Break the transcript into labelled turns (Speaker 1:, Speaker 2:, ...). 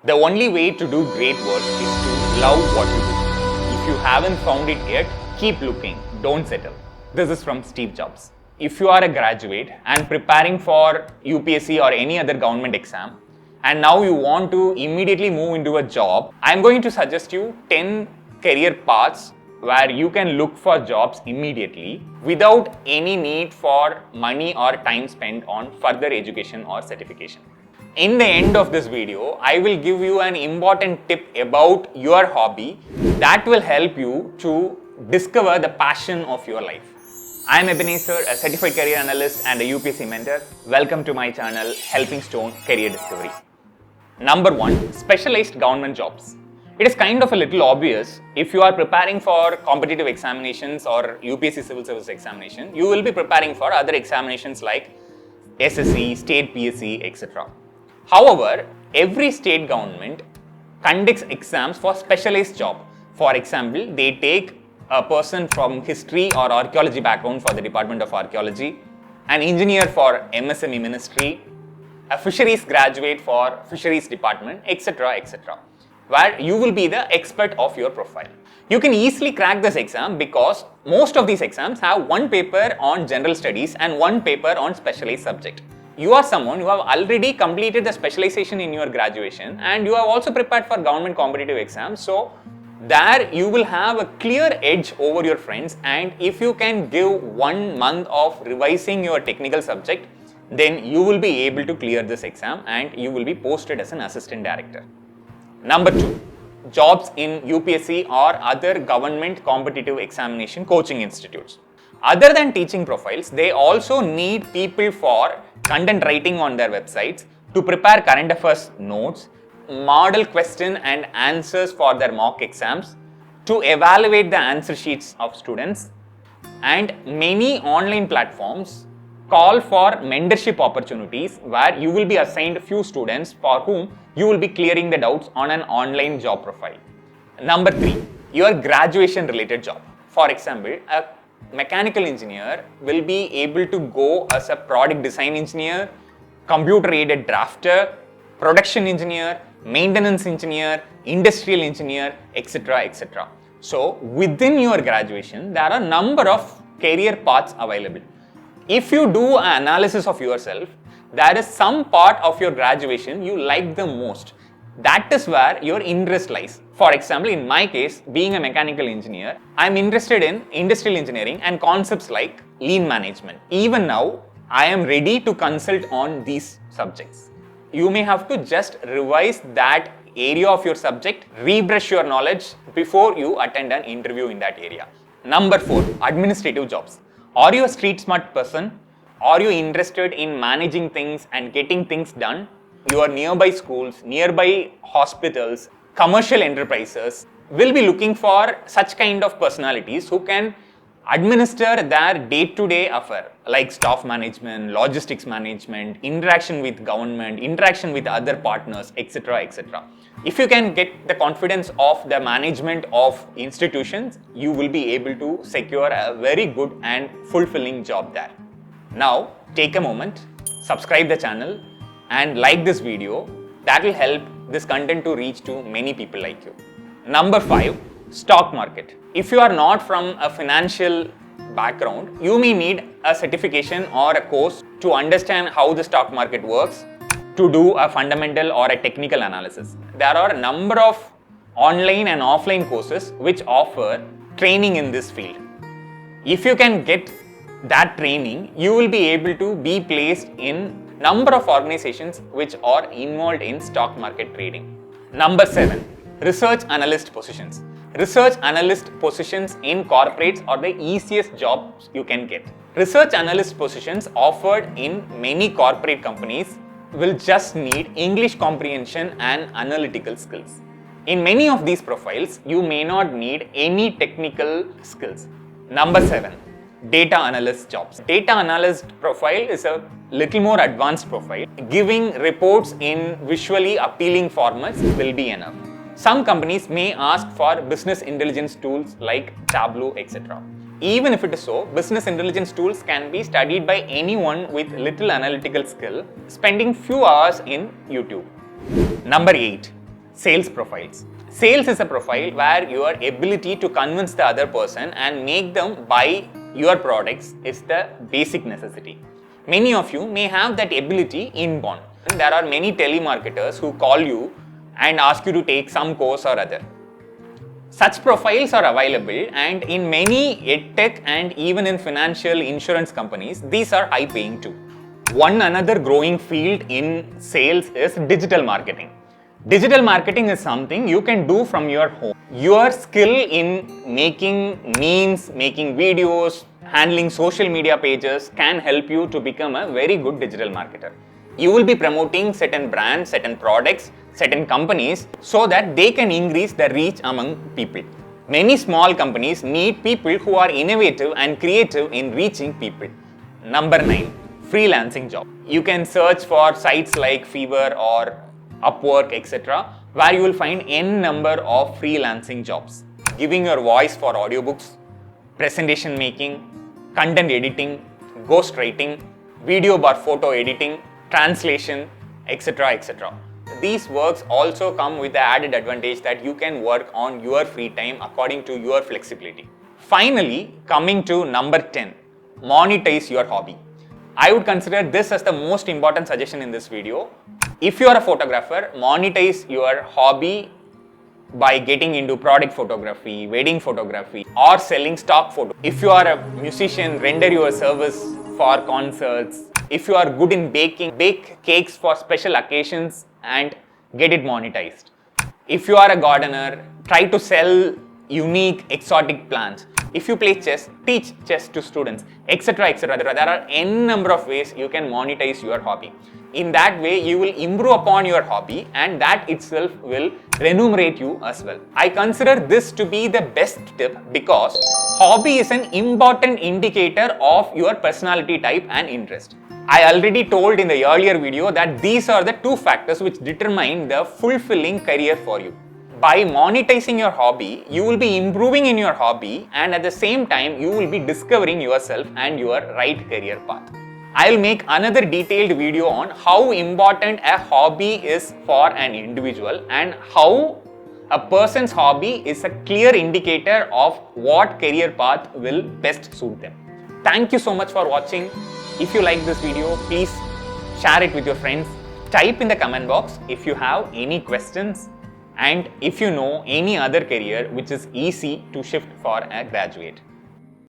Speaker 1: The only way to do great work is to love what you do. If you haven't found it yet, keep looking, don't settle. This is from Steve Jobs. If you are a graduate and preparing for UPSC or any other government exam, and now you want to immediately move into a job, I'm going to suggest you 10 career paths where you can look for jobs immediately without any need for money or time spent on further education or certification. In the end of this video, I will give you an important tip about your hobby that will help you to discover the passion of your life. I am Ebenezer, a certified career analyst and a UPSC mentor. Welcome to my channel, Helping Stone Career Discovery. Number 1. Specialized government jobs. It is kind of a little obvious. If you are preparing for competitive examinations or UPSC Civil Services Examination, you will be preparing for other examinations like SSC, state PSC, etc. However, every state government conducts exams for specialized job. For example, they take a person from history or archaeology background for the Department of Archaeology, an engineer for MSME ministry, a fisheries graduate for fisheries department, etc., etc., where you will be the expert of your profile. You can easily crack this exam because most of these exams have one paper on general studies and one paper on specialized subject. You are someone who have already completed the specialization in your graduation and you have also prepared for government competitive exams. So there you will have a clear edge over your friends, and if you can give 1 month of revising your technical subject, then you will be able to clear this exam and you will be posted as an assistant director. Number 2. Jobs in UPSC or other government competitive examination coaching institutes. Other than teaching profiles, they also need people for content writing on their websites, to prepare current affairs notes, model question and answers for their mock exams, to evaluate the answer sheets of students, and many online platforms call for mentorship opportunities where you will be assigned few students for whom you will be clearing the doubts on an online job profile. Number 3. Your graduation related job. For example, a mechanical engineer will be able to go as a product design engineer, computer aided drafter, production engineer, maintenance engineer, industrial engineer, etc., etc. So within your graduation, there are a number of career paths available. If you do an analysis of yourself, there is some part of your graduation you like the most. That is where your interest lies. For example, in my case, being a mechanical engineer, I am interested in industrial engineering and concepts like lean management. Even now, I am ready to consult on these subjects. You may have to just revise that area of your subject, rebrush your knowledge before you attend an interview in that area. Number 4. Administrative jobs. Are you a street smart person? Are you interested in managing things and getting things done? Your nearby schools, nearby hospitals, commercial enterprises will be looking for such kind of personalities who can administer their day-to-day affair like staff management, logistics management, interaction with government, interaction with other partners, etc., etc. If you can get the confidence of the management of institutions, you will be able to secure a very good and fulfilling job there. Now, take a moment, subscribe the channel and like this video. That will help this content to reach to many people like you. Number 5. Stock market. If you are not from a financial background, you may need a certification or a course to understand how the stock market works, to do a fundamental or a technical analysis. There are a number of online and offline courses which offer training in this field. If you can get that training, you will be able to be placed in number of organizations which are involved in stock market trading. Number 7. Research analyst positions. Research analyst positions in corporates are the easiest jobs you can get. Research analyst positions offered in many corporate companies will just need English comprehension and analytical skills. In many of these profiles, you may not need any technical skills. Number 7. Data analyst jobs. Data analyst profile is a little more advanced profile. Giving reports in visually appealing formats will be enough. Some companies may ask for business intelligence tools like Tableau, etc. Even if it is so, business intelligence tools can be studied by anyone with little analytical skill, spending few hours in YouTube. Number 8. Sales profiles. Sales is a profile where your ability to convince the other person and make them buy your products is the basic necessity. Many of you may have that ability inborn. There are many telemarketers who call you and ask you to take some course or other. Such profiles are available, and in many edtech and even in financial insurance companies, these are high paying too. One another growing field in sales is digital marketing. Digital marketing is something you can do from your home. Your skill in making memes, making videos, handling social media pages can help you to become a very good digital marketer. You will be promoting certain brands, certain products, certain companies so that they can increase the reach among people. Many small companies need people who are innovative and creative in reaching people. Number 9, freelancing job. You can search for sites like Fiverr or Upwork, etc., where you will find n number of freelancing jobs. Giving your voice for audiobooks, presentation making, content editing, ghostwriting, video bar photo editing, translation, etc., etc. These works also come with the added advantage that you can work on your free time according to your flexibility. Finally, coming to number 10, monetize your hobby. I would consider this as the most important suggestion in this video. If you are a photographer, monetize your hobby by getting into product photography, wedding photography, or selling stock photo. If you are a musician, render your service for concerts. If you are good in baking, bake cakes for special occasions and get it monetized. If you are a gardener, try to sell unique exotic plants. If you play chess, teach chess to students, etc., etc. There are n number of ways you can monetize your hobby. In that way, you will improve upon your hobby, and that itself will remunerate you as well. I consider this to be the best tip because hobby is an important indicator of your personality type and interest. I already told in the earlier video that these are the two factors which determine the fulfilling career for you. By monetizing your hobby, you will be improving in your hobby, and at the same time, you will be discovering yourself and your right career path. I will make another detailed video on how important a hobby is for an individual and how a person's hobby is a clear indicator of what career path will best suit them. Thank you so much for watching. If you like this video, please share it with your friends. Type in the comment box if you have any questions and if you know any other career which is easy to shift for a graduate.